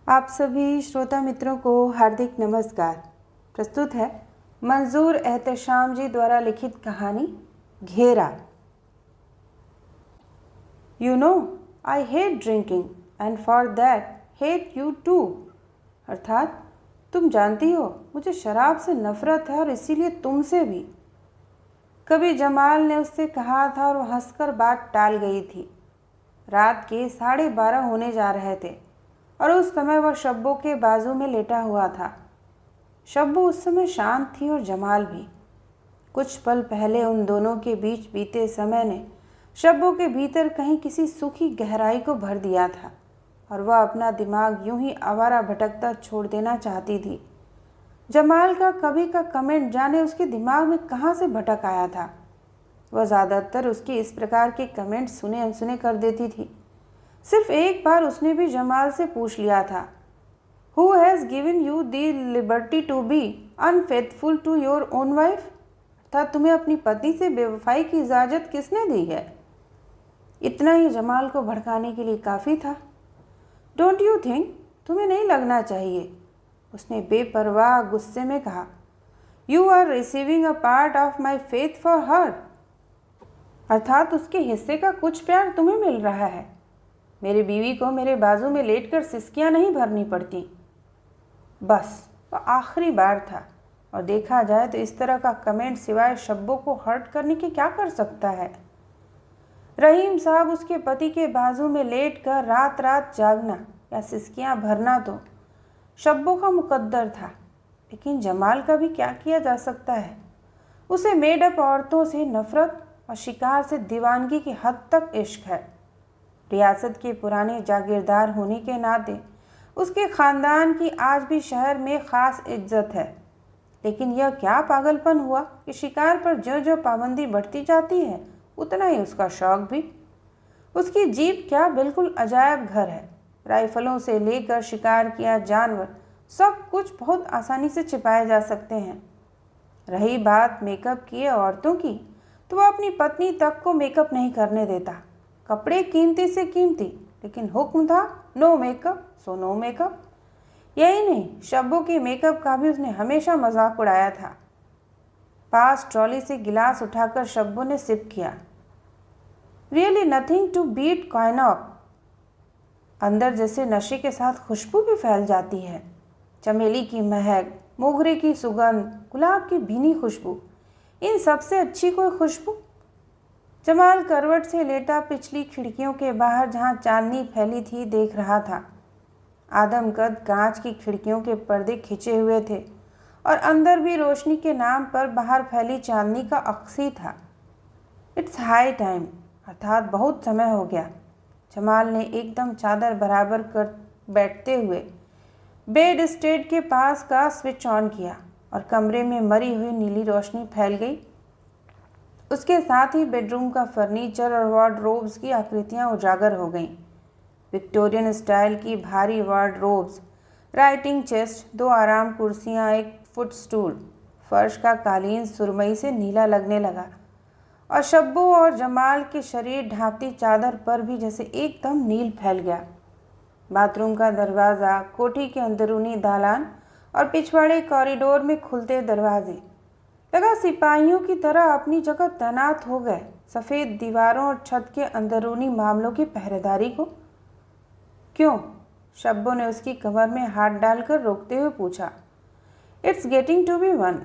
आप सभी श्रोता मित्रों को हार्दिक नमस्कार। प्रस्तुत है मंजूर एहतशाम जी द्वारा लिखित कहानी घेरा। You know I hate drinking and for that hate you too. अर्थात तुम जानती हो मुझे शराब से नफरत है और इसीलिए तुमसे भी। कभी जमाल ने उससे कहा था और वह हंसकर बात टाल गई थी। रात के 12:30 होने जा रहे थे और उस समय वह शब्बो के बाजू में लेटा हुआ था। शब्बो उस समय शांत थी और जमाल भी। कुछ पल पहले उन दोनों के बीच बीते समय ने शब्बो के भीतर कहीं किसी सूखी गहराई को भर दिया था और वह अपना दिमाग यूं ही आवारा भटकता छोड़ देना चाहती थी। जमाल का कभी का कमेंट जाने उसके दिमाग में कहाँ से भटक आया था। वह ज़्यादातर उसके इस प्रकार के कमेंट सुने अनसुने कर देती थी। सिर्फ एक बार उसने भी जमाल से पूछ लिया था, Who has given you the liberty to be unfaithful to your own wife? अर्थात तुम्हें अपनी पत्नी से बेवफाई की इजाज़त किसने दी है? इतना ही जमाल को भड़काने के लिए काफ़ी था। डोंट यू थिंक, तुम्हें नहीं लगना चाहिए, उसने बेपरवाह गुस्से में कहा। You are receiving a part of my faith for her. अर्थात उसके हिस्से का कुछ प्यार तुम्हें मिल रहा है। मेरी बीवी को मेरे बाजू में लेटकर सिसकियां नहीं भरनी पड़ती। बस वह आखिरी बार था और देखा जाए तो इस तरह का कमेंट सिवाय शब्बों को हर्ट करने के क्या कर सकता है। रहीम साहब उसके पति के बाजू में लेटकर रात रात जागना या सिसकियां भरना तो शब्बों का मुकद्दर था, लेकिन जमाल का भी क्या किया जा सकता है। उसे मेडअप औरतों से नफरत और शिकार से दीवानगी की हद तक इश्क है। रियासत के पुराने जागीरदार होने के नाते उसके ख़ानदान की आज भी शहर में ख़ास इज्जत है, लेकिन यह क्या पागलपन हुआ कि शिकार पर जो जो पाबंदी बढ़ती जाती है उतना ही उसका शौक़ भी। उसकी जीप क्या बिल्कुल अजायब घर है। राइफलों से लेकर शिकार किया जानवर सब कुछ बहुत आसानी से छिपाए जा सकते हैं। रही बात मेकअप किए औरतों की, तो वह अपनी पत्नी तक को मेकअप नहीं करने देता। कपड़े कीमती से कीमती, लेकिन हुक्म था no makeup so no makeup. यही नहीं, शब्बों के मेकअप का भी उसने हमेशा मजाक उड़ाया था। पास ट्रॉली से गिलास उठाकर शब्बों ने सिप किया। रियली नथिंग टू बीट कॉइनॉक। अंदर जैसे नशे के साथ खुशबू भी फैल जाती है। चमेली की महक, मोगरे की सुगंध, गुलाब की भीनी खुशबू, इन सबसे अच्छी कोई खुशबू। जमाल करवट से लेटा पिछली खिड़कियों के बाहर जहां चांदनी फैली थी देख रहा था। आदमकद कांच की खिड़कियों के पर्दे खिंचे हुए थे और अंदर भी रोशनी के नाम पर बाहर फैली चांदनी का अक्सी था। इट्स हाई टाइम, अर्थात बहुत समय हो गया। जमाल ने एकदम चादर बराबर कर बैठते हुए बेड स्टेड के पास का स्विच ऑन किया और कमरे में मरी हुई नीली रोशनी फैल गई। उसके साथ ही बेडरूम का फर्नीचर और वार्डरोब्स की आकृतियां उजागर हो गईं। विक्टोरियन स्टाइल की भारी वार्डरोब्स, राइटिंग चेस्ट, 2 आराम कुर्सियां, एक फुटस्टूल, फर्श का कालीन सुरमई से नीला लगने लगा और शब्बो और जमाल के शरीर ढांकती चादर पर भी जैसे एकदम नील फैल गया। बाथरूम का दरवाज़ा, कोठी के अंदरूनी दालान और पिछवाड़े कॉरिडोर में खुलते दरवाजे लगा सिपाहियों की तरह अपनी जगह तैनात हो गए सफ़ेद दीवारों और छत के अंदरूनी मामलों की पहरेदारी को। क्यों? शब्बो ने उसकी कमर में हाथ डालकर रोकते हुए पूछा। इट्स गेटिंग टू बी 1,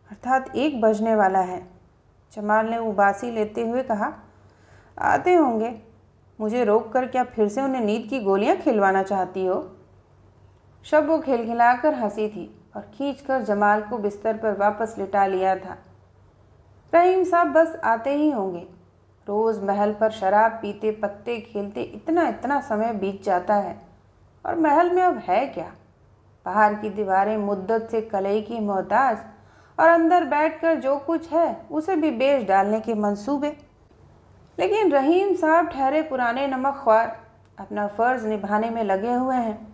अर्थात 1 बजने वाला है। जमाल ने उबासी लेते हुए कहा। आते होंगे। मुझे रोक कर क्या फिर से उन्हें नींद की गोलियां खिलवाना चाहती हो? शब्बो खिलखिलाकर हंसी थी और खींचकर जमाल को बिस्तर पर वापस लिटा लिया था। रहीम साहब बस आते ही होंगे। रोज़ महल पर शराब पीते पत्ते खेलते इतना इतना समय बीत जाता है और महल में अब है क्या? बाहर की दीवारें मुद्दत से कलई की मोहताज और अंदर बैठकर जो कुछ है उसे भी बेच डालने के मंसूबे। लेकिन रहीम साहब ठहरे पुराने नमक ख्वार अपना फ़र्ज़ निभाने में लगे हुए हैं।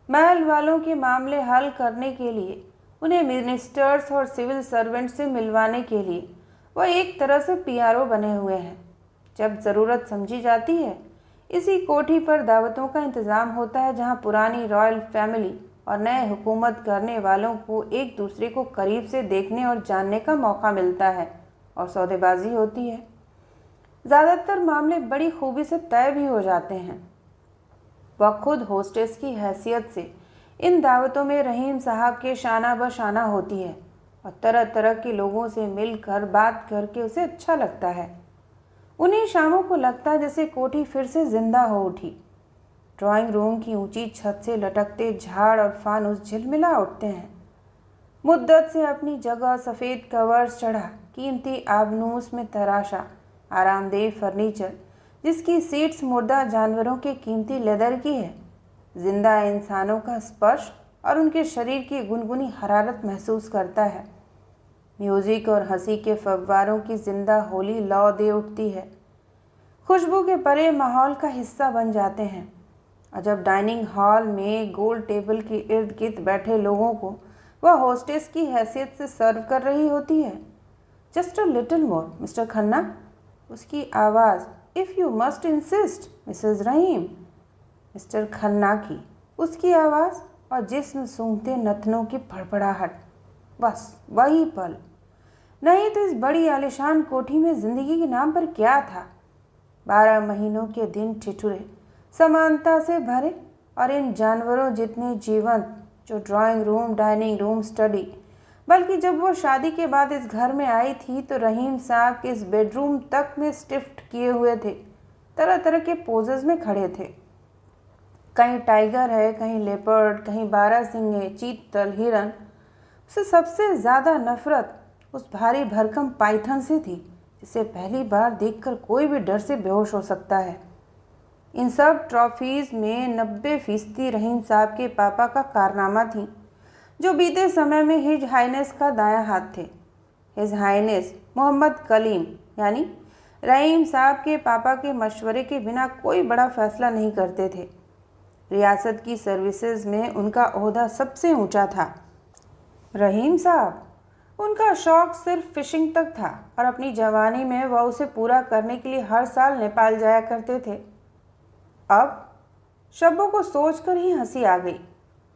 महल वालों के मामले हल करने के लिए, उन्हें मिनिस्टर्स और सिविल सर्वेंट से मिलवाने के लिए वह एक तरह से पीआरओ बने हुए हैं। जब ज़रूरत समझी जाती है इसी कोठी पर दावतों का इंतज़ाम होता है, जहां पुरानी रॉयल फैमिली और नए हुकूमत करने वालों को एक दूसरे को करीब से देखने और जानने का मौका मिलता है और सौदेबाजी होती है। ज़्यादातर मामले बड़ी खूबी से तय भी हो जाते हैं। वह खुद होस्टेस की हैसियत से इन दावतों में रहीम साहब के शाना बशाना होती है और तरह तरह के लोगों से मिलकर बात करके उसे अच्छा लगता है। उन्हीं शामों को लगता है जैसे कोठी फिर से जिंदा हो उठी। ड्राइंग रूम की ऊंची छत से लटकते झाड़ और फानुस झिलमिला उठते हैं। मुद्दत से अपनी जगह सफ़ेद कवर्स चढ़ा, कीमती आबनूस में तराशा आरामदेह फर्नीचर, जिसकी सीट्स मुर्दा जानवरों के कीमती लेदर की है, जिंदा इंसानों का स्पर्श और उनके शरीर की गुनगुनी हरारत महसूस करता है। म्यूज़िक और हंसी के फव्वारों की जिंदा होली लौ दे उठती है, खुशबू के परे माहौल का हिस्सा बन जाते हैं। और जब डाइनिंग हॉल में गोल टेबल के इर्द गिर्द बैठे लोगों को वह होस्टेस की हैसियत से सर्व कर रही होती है, just a little more mister Khanna, उसकी आवाज़, if you must insist Mrs Rahim, mister Khanna की उसकी आवाज़ और जिस्म सूंघते नथनों की फड़फड़ाहट, बस वही पल। नहीं तो इस बड़ी आलीशान कोठी में ज़िंदगी के नाम पर क्या था। 12 महीनों के दिन ठिठुरे, समानता से भरे और इन जानवरों जितने जीवंत जो drawing room, dining room, study, बल्कि जब वो शादी के बाद इस घर में आई थी तो रहीम साहब के इस बेडरूम तक में स्टिफ्ट किए हुए थे, तरह तरह के पोजेज में खड़े थे। कहीं टाइगर है, कहीं लेपर्ड, कहीं बारहसिंगे, चीतल, हिरन। उसे सबसे ज़्यादा नफरत उस भारी भरकम पाइथन से थी, जिसे पहली बार देखकर कोई भी डर से बेहोश हो सकता है। इन सब ट्रॉफीज़ में 90% रहीम साहब के पापा का कारनामा थी, जो बीते समय में हिज हाइनेस का दायां हाथ थे। हिज हाइनेस मोहम्मद कलीम यानी रहीम साहब के पापा के मशवरे के बिना कोई बड़ा फैसला नहीं करते थे। रियासत की सर्विसेज में उनका ओहदा सबसे ऊंचा था। रहीम साहब, उनका शौक़ सिर्फ फ़िशिंग तक था और अपनी जवानी में वह उसे पूरा करने के लिए हर साल नेपाल जाया करते थे। अब शब्बों को सोचकर ही हंसी आ गई।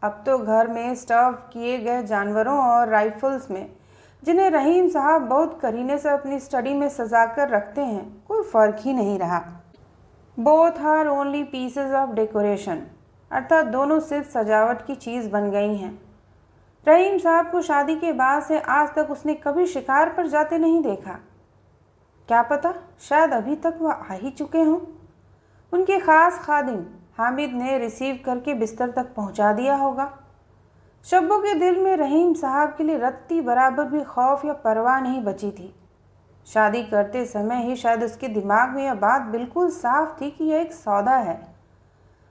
अब तो घर में स्टफ किए गए जानवरों और राइफल्स में, जिन्हें रहीम साहब बहुत करीने से अपनी स्टडी में सजा कर रखते हैं, कोई फ़र्क ही नहीं रहा। Both are only pieces of decoration, अर्थात दोनों सिर्फ सजावट की चीज़ बन गई हैं। रहीम साहब को शादी के बाद से आज तक उसने कभी शिकार पर जाते नहीं देखा। क्या पता, शायद अभी तक वह आ ही चुके हों। उनके ख़ास खादिम हामिद ने रिसीव करके बिस्तर तक पहुंचा दिया होगा। शब्बों के दिल में रहीम साहब के लिए रत्ती बराबर भी खौफ या परवाह नहीं बची थी। शादी करते समय ही शायद उसके दिमाग में यह बात बिल्कुल साफ थी कि यह एक सौदा है।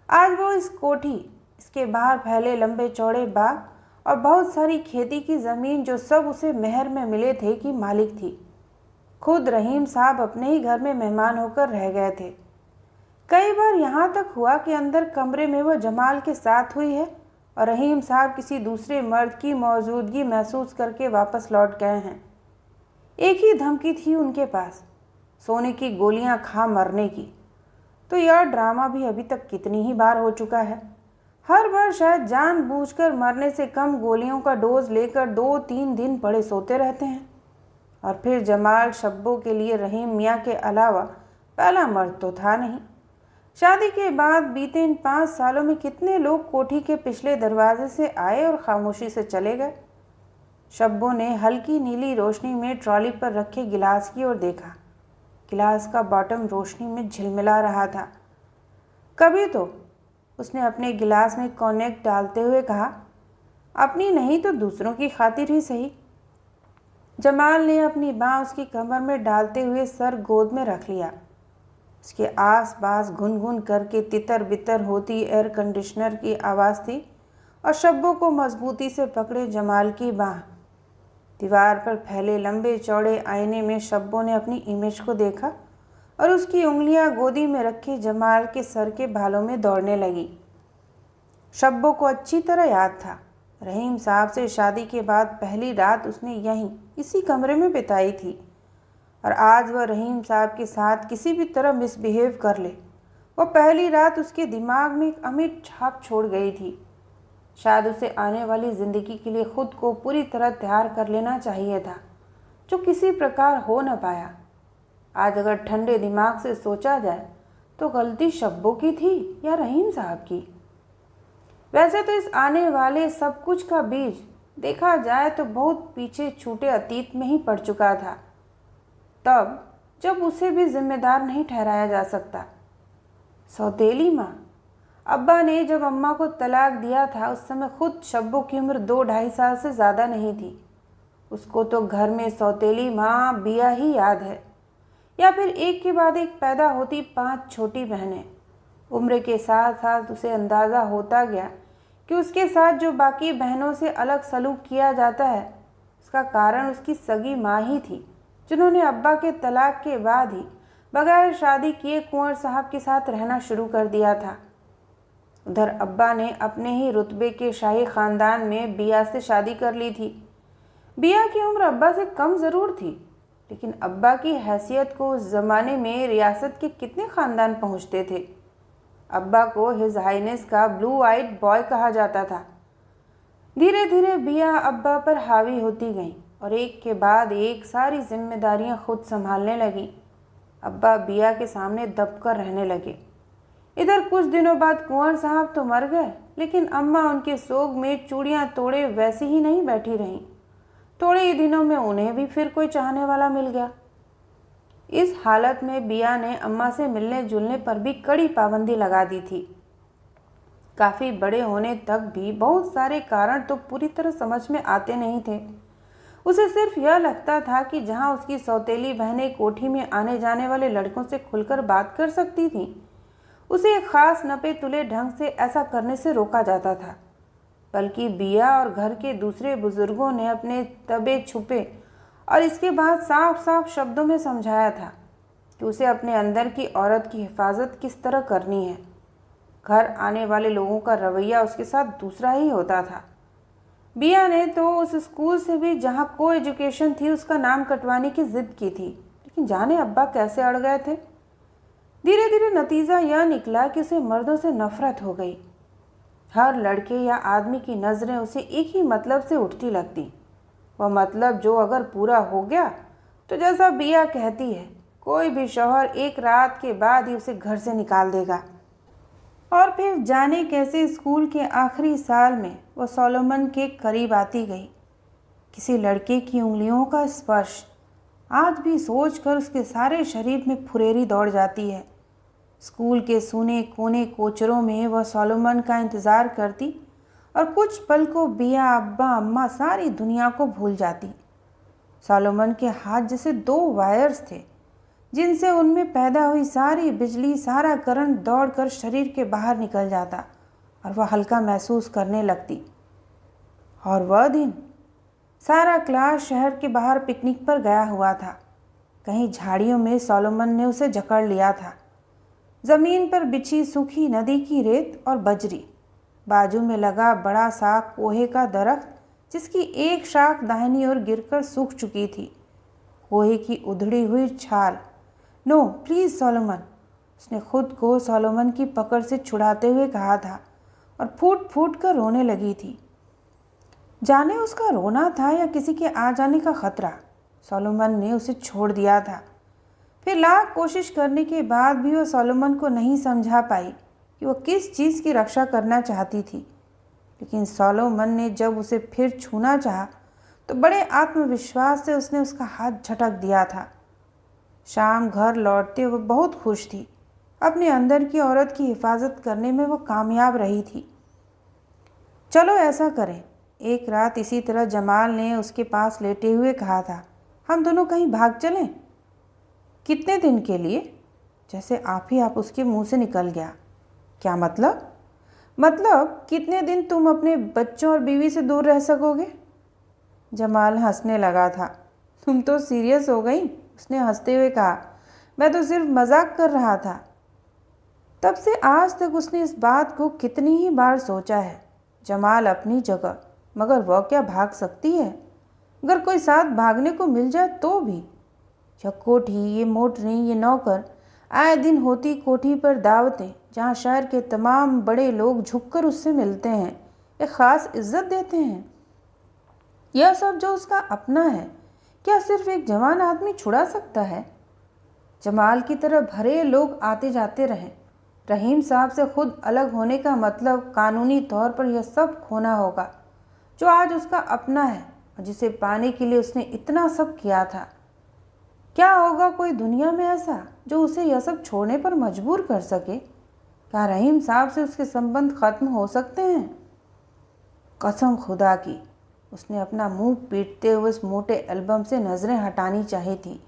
आज वो इस कोठी, इसके बाहर फैले लंबे चौड़े बाग और बहुत सारी खेती की ज़मीन, जो सब उसे मेहर में मिले थे, की मालिक थी। खुद रहीम साहब अपने ही घर में मेहमान होकर रह गए थे। कई बार यहाँ तक हुआ कि अंदर कमरे में वह जमाल के साथ हुई है और रहीम साहब किसी दूसरे मर्द की मौजूदगी महसूस करके वापस लौट गए हैं। एक ही धमकी थी उनके पास, सोने की गोलियां खा मरने की। तो यह ड्रामा भी अभी तक कितनी ही बार हो चुका है। हर बार शायद जानबूझकर मरने से कम गोलियों का डोज लेकर 2-3 दिन पड़े सोते रहते हैं। और फिर जमाल शब्बों के लिए रहीम मियाँ के अलावा पहला मर्द तो था नहीं। शादी के बाद बीते इन 5 सालों में कितने लोग कोठी के पिछले दरवाजे से आए और खामोशी से चले गए। शब्बों ने हल्की नीली रोशनी में ट्रॉली पर रखे गिलास की ओर देखा। गिलास का बॉटम रोशनी में झिलमिला रहा था। कभी तो उसने अपने गिलास में कॉन्यक डालते हुए कहा, अपनी नहीं तो दूसरों की खातिर ही सही। जमाल ने अपनी बाँह उसकी कमर में डालते हुए सर गोद में रख लिया। उसके आसपास घुन-घुन करके तितर बितर होती एयर कंडीशनर की आवाज़ थी और शब्बों को मजबूती से पकड़े जमाल की बाँह। दीवार पर फैले लंबे चौड़े आईने में शब्बों ने अपनी इमेज को देखा और उसकी उंगलियां गोदी में रखे जमाल के सर के बालों में दौड़ने लगी। शब्बों को अच्छी तरह याद था, रहीम साहब से शादी के बाद पहली रात उसने यहीं इसी कमरे में बिताई थी और आज वह रहीम साहब के साथ किसी भी तरह मिसबिहेव कर ले वह पहली रात उसके दिमाग में एक अमिट छाप छोड़ गई थी। शायद उसे आने वाली ज़िंदगी के लिए खुद को पूरी तरह तैयार कर लेना चाहिए था, जो किसी प्रकार हो न पाया। आज अगर ठंडे दिमाग से सोचा जाए तो गलती शब्बों की थी या रहीम साहब की। वैसे तो इस आने वाले सब कुछ का बीज देखा जाए तो बहुत पीछे छूटे अतीत में ही पड़ चुका था, तब जब उसे भी जिम्मेदार नहीं ठहराया जा सकता। सौतेली माँ, अब्बा ने जब अम्मा को तलाक दिया था उस समय खुद शब्बों की उम्र 2-2.5 साल से ज़्यादा नहीं थी। उसको तो घर में सौतेली माँ बिया ही याद है, या फिर एक के बाद एक पैदा होती 5 छोटी बहनें। उम्र के साथ साथ उसे अंदाज़ा होता गया कि उसके साथ जो बाकी बहनों से अलग सलूक किया जाता है, उसका कारण उसकी सगी माँ ही थी, जिन्होंने अब्बा के तलाक के बाद ही बगैर शादी किए कुंवर साहब के साथ रहना शुरू कर दिया था। उधर अब्बा ने अपने ही रुतबे के शाही ख़ानदान में बिया से शादी कर ली थी। बिया की उम्र अब्बा से कम ज़रूर थी, लेकिन अब्बा की हैसियत को उस ज़माने में रियासत के कितने ख़ानदान पहुँचते थे। अब्बा को हिज हाइनेस का ब्लू आइड बॉय कहा जाता था। धीरे धीरे बिया अब्बा पर हावी होती गई और एक के बाद एक सारी जिम्मेदारियां खुद संभालने लगी। अब्बा बिया के सामने दबकर रहने लगे। इधर कुछ दिनों बाद कुंवर साहब तो मर गए, लेकिन अम्मा उनके सोग में चूड़ियां तोड़े वैसी ही नहीं बैठी रहीं। थोड़े ही दिनों में उन्हें भी फिर कोई चाहने वाला मिल गया। इस हालत में बिया ने अम्मा से मिलने जुलने पर भी कड़ी पाबंदी लगा दी थी। काफ़ी बड़े होने तक भी बहुत सारे कारण तो पूरी तरह समझ में आते नहीं थे। उसे सिर्फ यह लगता था कि जहां उसकी सौतेली बहनें कोठी में आने जाने वाले लड़कों से खुलकर बात कर सकती थीं, उसे एक ख़ास नपे तुले ढंग से ऐसा करने से रोका जाता था। बल्कि बिया और घर के दूसरे बुजुर्गों ने अपने तबे छुपे और इसके बाद साफ साफ शब्दों में समझाया था कि उसे अपने अंदर की औरत की हिफाजत किस तरह करनी है। घर आने वाले लोगों का रवैया उसके साथ दूसरा ही होता था। बिया ने तो उस स्कूल से भी जहाँ को एजुकेशन थी उसका नाम कटवाने की जिद की थी, लेकिन जाने अब्बा कैसे अड़ गए थे। धीरे धीरे नतीजा यह निकला कि उसे मर्दों से नफरत हो गई। हर लड़के या आदमी की नज़रें उसे एक ही मतलब से उठती लगती। वह मतलब जो अगर पूरा हो गया तो जैसा बिया कहती है, कोई भी शौहर एक रात के बाद ही उसे घर से निकाल देगा। और फिर जाने कैसे स्कूल के आखिरी साल में वह सोलोमन के करीब आती गई। किसी लड़के की उंगलियों का स्पर्श आज भी सोचकर उसके सारे शरीर में फुरेरी दौड़ जाती है। स्कूल के सूने कोने कोचरों में वह सोलोमन का इंतज़ार करती और कुछ पल को बिया, अब्बा, अम्मा सारी दुनिया को भूल जाती। सोलोमन के हाथ जैसे 2 वायर्स थे, जिनसे उनमें पैदा हुई सारी बिजली, सारा करंट दौड़कर शरीर के बाहर निकल जाता और वह हल्का महसूस करने लगती। और वह दिन सारा क्लास शहर के बाहर पिकनिक पर गया हुआ था। कहीं झाड़ियों में सोलोमन ने उसे जकड़ लिया था। ज़मीन पर बिछी सूखी नदी की रेत और बजरी, बाजू में लगा बड़ा सा कोहे का दरख्त जिसकी एक शाख दाहिनी ओर गिरकर सूख चुकी थी। कोहे की उधड़ी हुई छाल। नो प्लीज़ सोलोमन, उसने खुद को सोलोमन की पकड़ से छुड़ाते हुए कहा था और फूट फूट कर रोने लगी थी। जाने उसका रोना था या किसी के आ जाने का खतरा, सोलोमन ने उसे छोड़ दिया था। फिर लाख कोशिश करने के बाद भी वह सोलोमन को नहीं समझा पाई कि वह किस चीज़ की रक्षा करना चाहती थी। लेकिन सोलोमन ने जब उसे फिर छूना चाहा तो बड़े आत्मविश्वास से उसने उसका हाथ झटक दिया था। शाम घर लौटते वह बहुत खुश थी। अपने अंदर की औरत की हिफाजत करने में वह कामयाब रही थी। चलो ऐसा करें, एक रात इसी तरह जमाल ने उसके पास लेटे हुए कहा था, हम दोनों कहीं भाग चलें। कितने दिन के लिए? जैसे आप उसके मुंह से निकल गया। क्या मतलब? मतलब कितने दिन तुम अपने बच्चों और बीवी से दूर रह सकोगे? जमाल हंसने लगा था। तुम तो सीरियस हो गई, उसने हंसते हुए कहा। मैं तो सिर्फ मजाक कर रहा था। तब से आज तक उसने इस बात को कितनी ही बार सोचा है। जमाल अपनी जगह, मगर वह क्या भाग सकती है? अगर कोई साथ भागने को मिल जाए तो भी। यह कोठी, ये मोटरें, ये नौकर, आए दिन होती कोठी पर दावतें, जहाँ शहर के तमाम बड़े लोग झुककर उससे मिलते हैं, एक ख़ास इज्जत देते हैं। यह सब जो उसका अपना है, क्या सिर्फ एक जवान आदमी छुड़ा सकता है? जमाल की तरह भरे लोग आते जाते रहें। रहीम साहब से खुद अलग होने का मतलब कानूनी तौर पर यह सब खोना होगा जो आज उसका अपना है और जिसे पाने के लिए उसने इतना सब किया था। क्या होगा कोई दुनिया में ऐसा जो उसे यह सब छोड़ने पर मजबूर कर सके? क्या रहीम साहब से उसके संबंध खत्म हो सकते हैं? कसम खुदा की, उसने अपना मुंह पीटते हुए उस मोटे एल्बम से नज़रें हटानी चाहिए थी।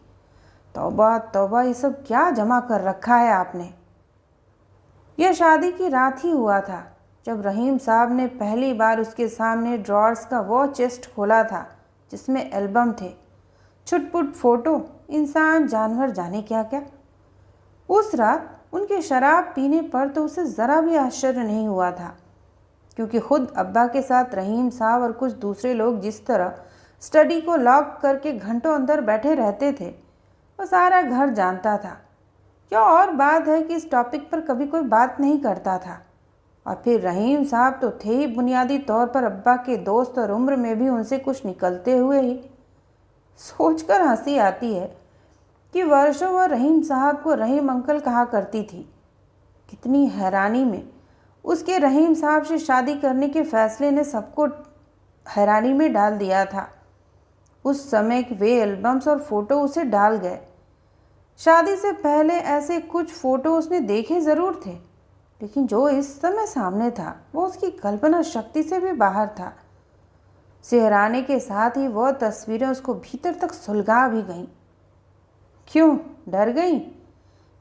तौबा तौबा, ये सब क्या जमा कर रखा है आपने? यह शादी की रात ही हुआ था जब रहीम साहब ने पहली बार उसके सामने ड्रॉर्स का वो चेस्ट खोला था जिसमें एल्बम थे, छुटपुट फोटो, इंसान जानवर जाने क्या क्या। उस रात उनके शराब पीने पर तो उसे ज़रा भी आश्चर्य नहीं हुआ था, क्योंकि खुद अब्बा के साथ रहीम साहब और कुछ दूसरे लोग जिस तरह स्टडी को लॉक करके घंटों अंदर बैठे रहते थे, वो सारा घर जानता था। यह और बात है कि इस टॉपिक पर कभी कोई बात नहीं करता था। और फिर रहीम साहब तो थे ही बुनियादी तौर पर अब्बा के दोस्त, और उम्र में भी उनसे कुछ निकलते हुए ही। सोचकर हंसी आती है कि वर्षों वह रहीम साहब को रहीम अंकल कहा करती थी। कितनी हैरानी में उसके रहीम साहब से शादी करने के फैसले ने सबको हैरानी में डाल दिया था। उस समय वे एल्बम्स और फोटो उसे डाल गए। शादी से पहले ऐसे कुछ फ़ोटो उसने देखे ज़रूर थे, लेकिन जो इस समय सामने था वो उसकी कल्पना शक्ति से भी बाहर था। सिहराने के साथ ही वह तस्वीरें उसको भीतर तक सुलगा भी गईं। क्यों डर गई?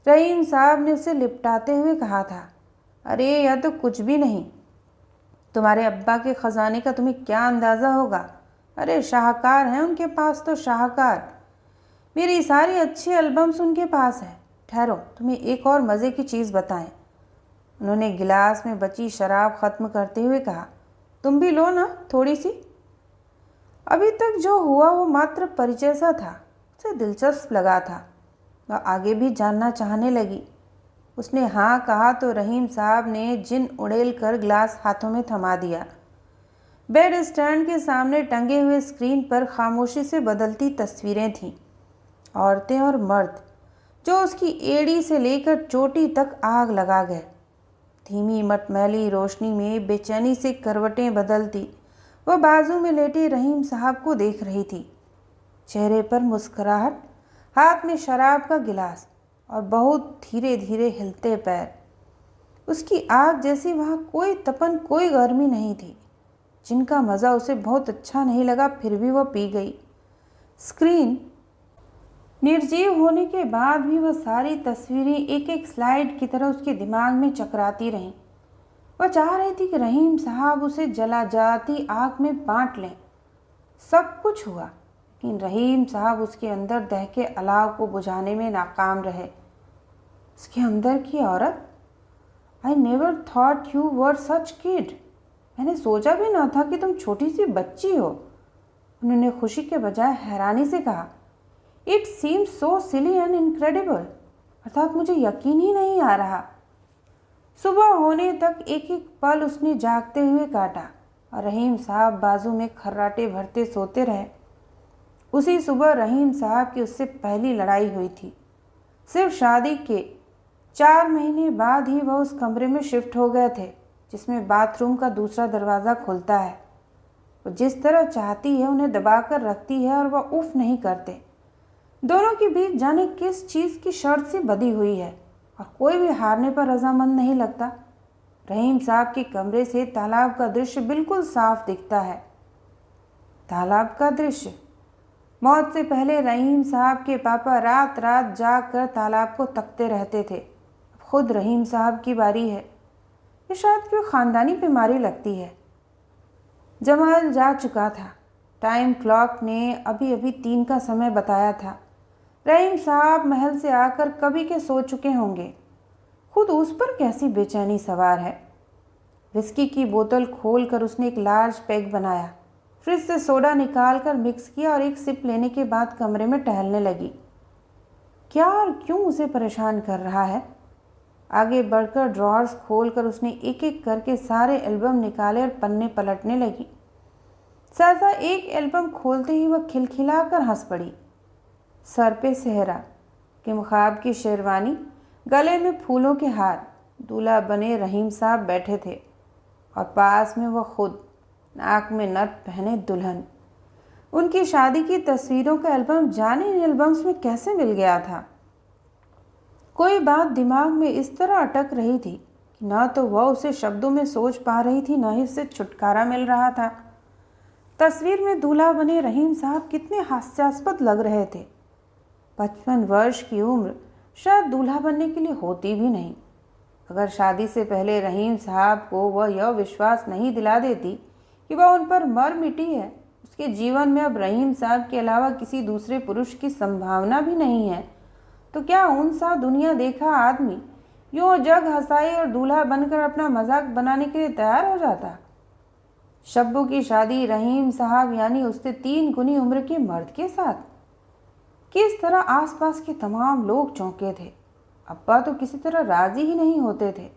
रहीम साहब ने उसे लिपटाते हुए कहा था। अरे यह तो कुछ भी नहीं। तुम्हारे अब्बा के ख़जाने का तुम्हें क्या अंदाज़ा होगा? अरे शाहकार हैं उनके पास तो शाहकार। मेरी सारी अच्छी एल्बम्स उनके पास है। ठहरो, तुम्हें एक और मज़े की चीज़ बताएं। उन्होंने गिलास में बची शराब ख़त्म करते हुए कहा, तुम भी लो ना थोड़ी सी। अभी तक जो हुआ वो मात्र परिचय सा था। उसे दिलचस्प लगा था। वह आगे भी जानना चाहने लगी। उसने हाँ कहा तो रहीम साहब ने जिन उड़ेल कर गिलास हाथों में थमा दिया। बेड स्टैंड के सामने टंगे हुए स्क्रीन पर खामोशी से बदलती तस्वीरें थीं। औरतें और मर्द जो उसकी एड़ी से लेकर चोटी तक आग लगा गए। धीमी मटमैली रोशनी में बेचैनी से करवटें बदलती वह बाजू में लेटे रहीम साहब को देख रही थी। चेहरे पर मुस्कुराहट, हाथ में शराब का गिलास और बहुत धीरे धीरे हिलते पैर। उसकी आग जैसी वहाँ कोई तपन, कोई गर्मी नहीं थी। जिनका मज़ा उसे बहुत अच्छा नहीं लगा, फिर भी वह पी गई। स्क्रीन निर्जीव होने के बाद भी वह सारी तस्वीरें एक एक स्लाइड की तरह उसके दिमाग में चकराती रहीं। वह चाह रही थी कि रहीम साहब उसे जला जाती आग में बांट लें। सब कुछ हुआ, लेकिन रहीम साहब उसके अंदर दहके अलाव को बुझाने में नाकाम रहे। उसके अंदर की औरत, I never thought you were such kid. मैंने सोचा भी ना था कि तुम छोटी सी बच्ची हो। उन्होंने खुशी के बजाय हैरानी से कहा, it seems so silly and incredible. अर्थात मुझे यकीन ही नहीं आ रहा। सुबह होने तक एक एक पल उसने जागते हुए काटा और रहीम साहब बाजू में खर्राटे भरते सोते रहे। उसी सुबह रहीम साहब की उससे पहली लड़ाई हुई थी। सिर्फ शादी के 4 महीने बाद ही वह उस कमरे में शिफ्ट हो गए थे जिसमें बाथरूम का दूसरा दरवाज़ा खुलता है। वो जिस तरह चाहती है उन्हें दबाकर रखती है और वह उफ नहीं करते। दोनों के बीच जाने किस चीज़ की शर्त सी बधी हुई है और कोई भी हारने पर रजामंद नहीं लगता। रहीम साहब के कमरे से तालाब का दृश्य बिल्कुल साफ दिखता है। तालाब का दृश्य। मौत से पहले रहीम साहब के पापा रात रात जाग कर तालाब को तकते रहते थे। अब खुद रहीम साहब की बारी है। ये शायद कोई ख़ानदानी बीमारी लगती है। जमाल जा चुका था। टाइम क्लॉक ने अभी अभी 3 का समय बताया था। रहीम साहब महल से आकर कभी के सो चुके होंगे। खुद उस पर कैसी बेचैनी सवार है। विस्की की बोतल खोलकर उसने एक लार्ज पैग बनाया, फ्रिज से सोडा निकाल कर मिक्स किया और एक सिप लेने के बाद कमरे में टहलने लगी। क्या और क्यों उसे परेशान कर रहा है। आगे बढ़कर ड्रॉर्स खोलकर उसने एक एक करके सारे एल्बम निकाले और पन्ने पलटने लगी। सहसा एक एल्बम खोलते ही वह खिलखिलाकर हंस पड़ी। सर पे सेहरा, किमखाब की शेरवानी, गले में फूलों के हार, दूल्हा बने रहीम साहब बैठे थे और पास में वह खुद, नाक में नथ पहने दुल्हन। उनकी शादी की तस्वीरों का एल्बम जाने इन एल्बम्स में कैसे मिल गया था। कोई बात दिमाग में इस तरह अटक रही थी कि न तो वह उसे शब्दों में सोच पा रही थी, न ही उससे छुटकारा मिल रहा था। तस्वीर में दूल्हा बने रहीम साहब कितने हास्यास्पद लग रहे थे। 55 वर्ष की उम्र शायद दूल्हा बनने के लिए होती भी नहीं। अगर शादी से पहले रहीम साहब को वह यह विश्वास नहीं दिला देती कि वह उन पर मर मिटी है, उसके जीवन में अब रहीम साहब के अलावा किसी दूसरे पुरुष की संभावना भी नहीं है, तो क्या उन सा दुनिया देखा आदमी यूँ जग हंसाई और दूल्हा बनकर अपना मजाक बनाने के लिए तैयार हो जाता। शब्बू की शादी रहीम साहब यानी उससे 3 गुनी उम्र के मर्द के साथ। किस तरह आसपास के तमाम लोग चौंके थे। अब्बा तो किसी तरह राजी ही नहीं होते थे।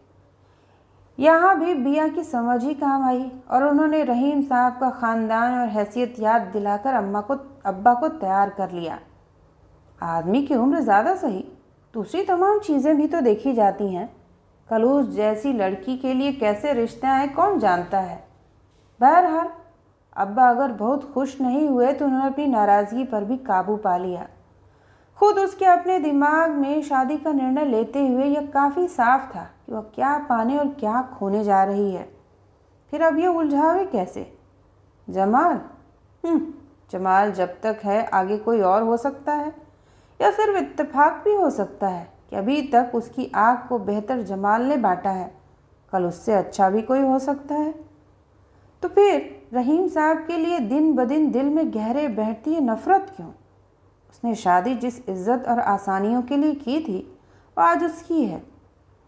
यहाँ भी बिया की समझ ही काम आई और उन्होंने रहीम साहब का ख़ानदान और हैसियत याद दिलाकर अब्बा को तैयार कर लिया। आदमी की उम्र ज़्यादा सही, दूसरी तमाम चीज़ें भी तो देखी जाती हैं। कलूस जैसी लड़की के लिए कैसे रिश्ते आए कौन जानता है। बहरहाल अब्बा अगर बहुत खुश नहीं हुए तो उन्होंने अपनी नाराज़गी पर भी काबू पा लिया। खुद उसके अपने दिमाग में शादी का निर्णय लेते हुए यह काफ़ी साफ था कि वह क्या पाने और क्या खोने जा रही है। फिर अब यह उलझावे कैसे। जमाल जमाल जब तक है आगे कोई और हो सकता है, या सिर्फ इत्तेफाक भी हो सकता है कि अभी तक उसकी आँख को बेहतर जमाल ने बांटा है, कल उससे अच्छा भी कोई हो सकता है। तो फिर रहीम साहब के लिए दिन ब दिन दिल में गहरे बैठती है नफ़रत क्यों। उसने शादी जिस इज्जत और आसानियों के लिए की थी वो आज उसकी है।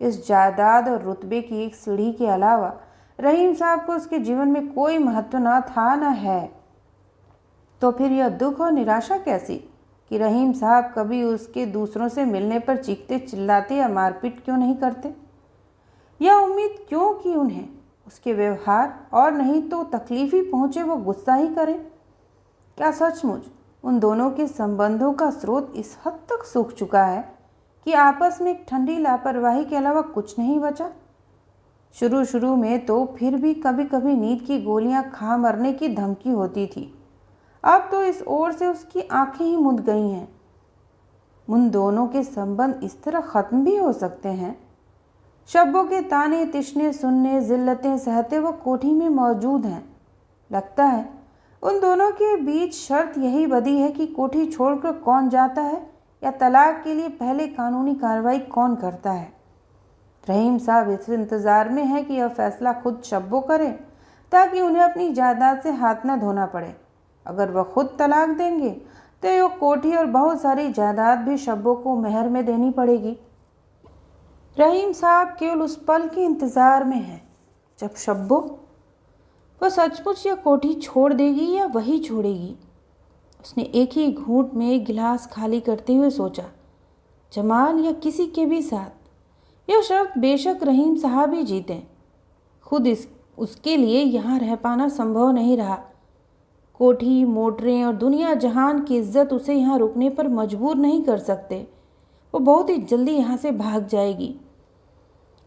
इस जायदाद और रुतबे की एक सीढ़ी के अलावा रहीम साहब को उसके जीवन में कोई महत्व न था न है। तो फिर यह दुख और निराशा कैसी कि रहीम साहब कभी उसके दूसरों से मिलने पर चीखते चिल्लाते या मारपीट क्यों नहीं करते। यह उम्मीद क्यों कि उन्हें उसके व्यवहार और नहीं तो तकलीफ ही पहुँचे वो गुस्सा ही करें। क्या सचमुच उन दोनों के संबंधों का स्रोत इस हद तक सूख चुका है कि आपस में एक ठंडी लापरवाही के अलावा कुछ नहीं बचा। शुरू में तो फिर भी कभी कभी नींद की गोलियां खा मरने की धमकी होती थी, अब तो इस ओर से उसकी आंखें ही मुंद गई हैं। उन दोनों के संबंध इस तरह ख़त्म भी हो सकते हैं। शब्बों के ताने तिश्ने सुनने, जिल्लतें सहते वो कोठी में मौजूद हैं। लगता है उन दोनों के बीच शर्त यही बधी है कि कोठी छोड़कर कौन जाता है या तलाक के लिए पहले कानूनी कार्रवाई कौन करता है। रहीम साहब इस इंतज़ार में है कि यह फैसला खुद शब्बो करे ताकि उन्हें अपनी जायदाद से हाथ न धोना पड़े। अगर वह खुद तलाक देंगे तो ये कोठी और बहुत सारी जायदाद भी शब्बो को मेहर में देनी पड़ेगी। रहीम साहब केवल उस पल के इंतज़ार में है जब शब्बो वह सचमुच यह कोठी छोड़ देगी या वही छोड़ेगी। उसने एक ही घूंट में गिलास खाली करते हुए सोचा, जमाल या किसी के भी साथ यह शर्त बेशक रहीम साहब ही जीतें, खुद उसके लिए यहाँ रह पाना संभव नहीं रहा। कोठी, मोटरें और दुनिया जहान की इज्जत उसे यहाँ रुकने पर मजबूर नहीं कर सकते। वो बहुत ही जल्दी यहाँ से भाग जाएगी।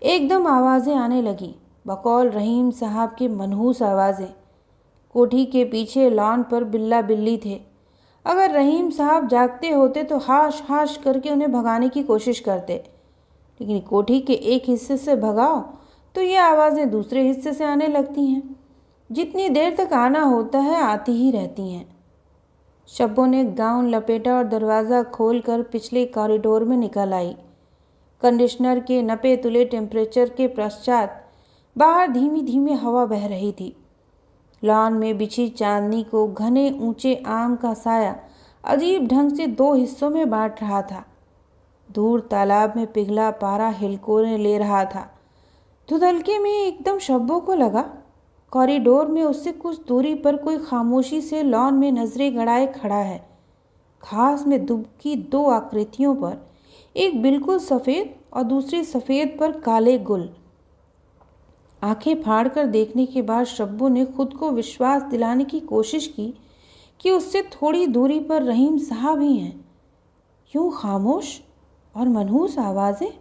एकदम आवाज़ें आने लगी, बकौल रहीम साहब के मनहूस आवाज़ें। कोठी के पीछे लॉन पर बिल्ला बिल्ली थे। अगर रहीम साहब जागते होते तो हाश हाश करके उन्हें भगाने की कोशिश करते, लेकिन कोठी के एक हिस्से से भगाओ तो ये आवाज़ें दूसरे हिस्से से आने लगती हैं। जितनी देर तक आना होता है आती ही रहती हैं। शब्बो ने गाउन लपेटा और दरवाज़ा खोलकर पिछले कॉरिडोर में निकल आई। कंडीशनर के नपे तुले टेम्परेचर के पश्चात बाहर धीमी धीमी हवा बह रही थी। लॉन में बिछी चांदनी को घने ऊंचे आम का साया अजीब ढंग से 2 हिस्सों में बांट रहा था। दूर तालाब में पिघला पारा हिलकोरे ले रहा था। धुंधलके में एकदम शब्बो को लगा कॉरिडोर में उससे कुछ दूरी पर कोई खामोशी से लॉन में नजरें गड़ाए खड़ा है। घास में दुबकी 2 आकृतियों पर एक बिल्कुल सफ़ेद और दूसरी सफ़ेद पर काले गुल। आंखें फाड़कर देखने के बाद शब्बू ने खुद को विश्वास दिलाने की कोशिश की कि उससे थोड़ी दूरी पर रहीम साहब ही हैं। यूं खामोश और मनहूस आवाज़ें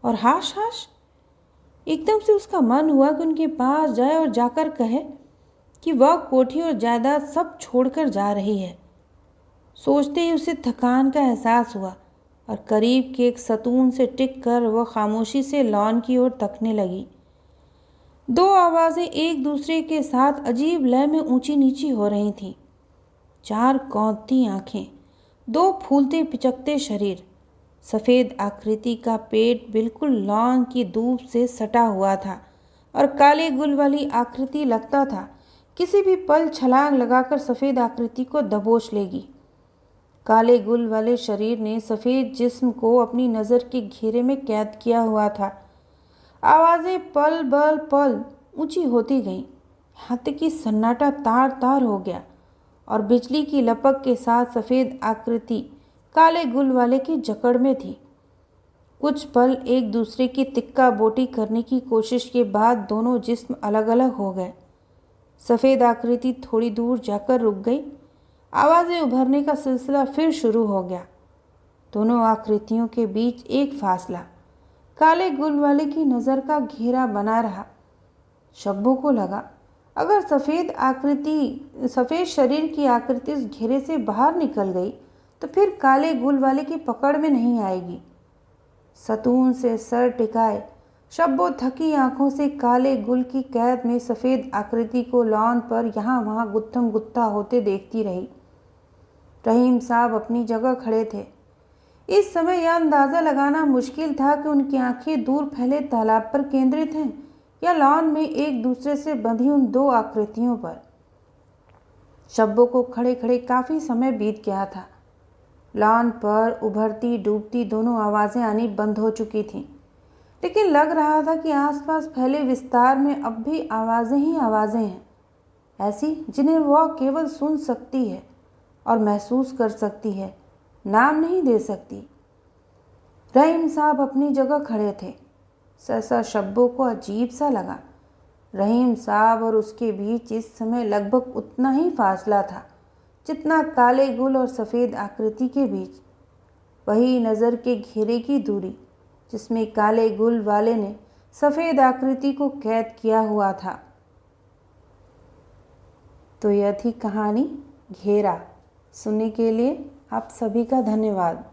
और हाश हाश। एकदम से उसका मन हुआ कि उनके पास जाए और जाकर कहे कि वह कोठी और जायदाद सब छोड़कर जा रही है। सोचते ही उसे थकान का एहसास हुआ और करीब के एक सतून से टिक कर वह खामोशी से लॉन की ओर तकने लगी। दो आवाज़ें एक दूसरे के साथ अजीब लय में ऊंची नीची हो रही थीं। चार कौंधती आंखें, दो फूलते पिचकते शरीर, सफ़ेद आकृति का पेट बिल्कुल लॉन की दूब से सटा हुआ था और काले गुल वाली आकृति लगता था किसी भी पल छलांग लगाकर सफ़ेद आकृति को दबोच लेगी। काले गुल वाले शरीर ने सफ़ेद जिस्म को अपनी नज़र के घेरे में कैद किया हुआ था। आवाज़ें पल बल पल ऊंची होती गईं, यहाँ तक कि सन्नाटा तार तार हो गया और बिजली की लपक के साथ सफ़ेद आकृति काले गुल वाले की जकड़ में थी। कुछ पल एक दूसरे की तिक्का बोटी करने की कोशिश के बाद दोनों जिस्म अलग अलग हो गए। सफ़ेद आकृति थोड़ी दूर जाकर रुक गई। आवाज़ें उभरने का सिलसिला फिर शुरू हो गया। दोनों आकृतियों के बीच एक फासला काले गुल वाले की नज़र का घेरा बना रहा। शब्बू को लगा अगर सफ़ेद शरीर की आकृति इस घेरे से बाहर निकल गई तो फिर काले गुल वाले की पकड़ में नहीं आएगी। सतून से सर टिकाए शब्बू थकी आंखों से काले गुल की कैद में सफ़ेद आकृति को लॉन पर यहाँ वहाँ गुत्थम गुत्था होते देखती रही। रहीम साहब अपनी जगह खड़े थे। इस समय यह अंदाज़ा लगाना मुश्किल था कि उनकी आंखें दूर फैले तालाब पर केंद्रित हैं या लॉन में एक दूसरे से बंधी उन दो आकृतियों पर। शब्बू को खड़े खड़े काफ़ी समय बीत गया था। लॉन पर उभरती डूबती दोनों आवाज़ें आनी बंद हो चुकी थीं, लेकिन लग रहा था कि आसपास फैले विस्तार में अब भी आवाज़ें ही आवाज़ें हैं, ऐसी जिन्हें वह केवल सुन सकती है और महसूस कर सकती है, नाम नहीं दे सकती। रहीम साहब अपनी जगह खड़े थे। सहसा शब्बू को अजीब सा लगा। रहीम साहब और उसके बीच इस समय लगभग उतना ही फासला था जितना काले गुल और सफ़ेद आकृति के बीच। वही नज़र के घेरे की दूरी जिसमें काले गुल वाले ने सफ़ेद आकृति को कैद किया हुआ था। तो यह थी कहानी घेरा। सुनने के लिए आप सभी का धन्यवाद।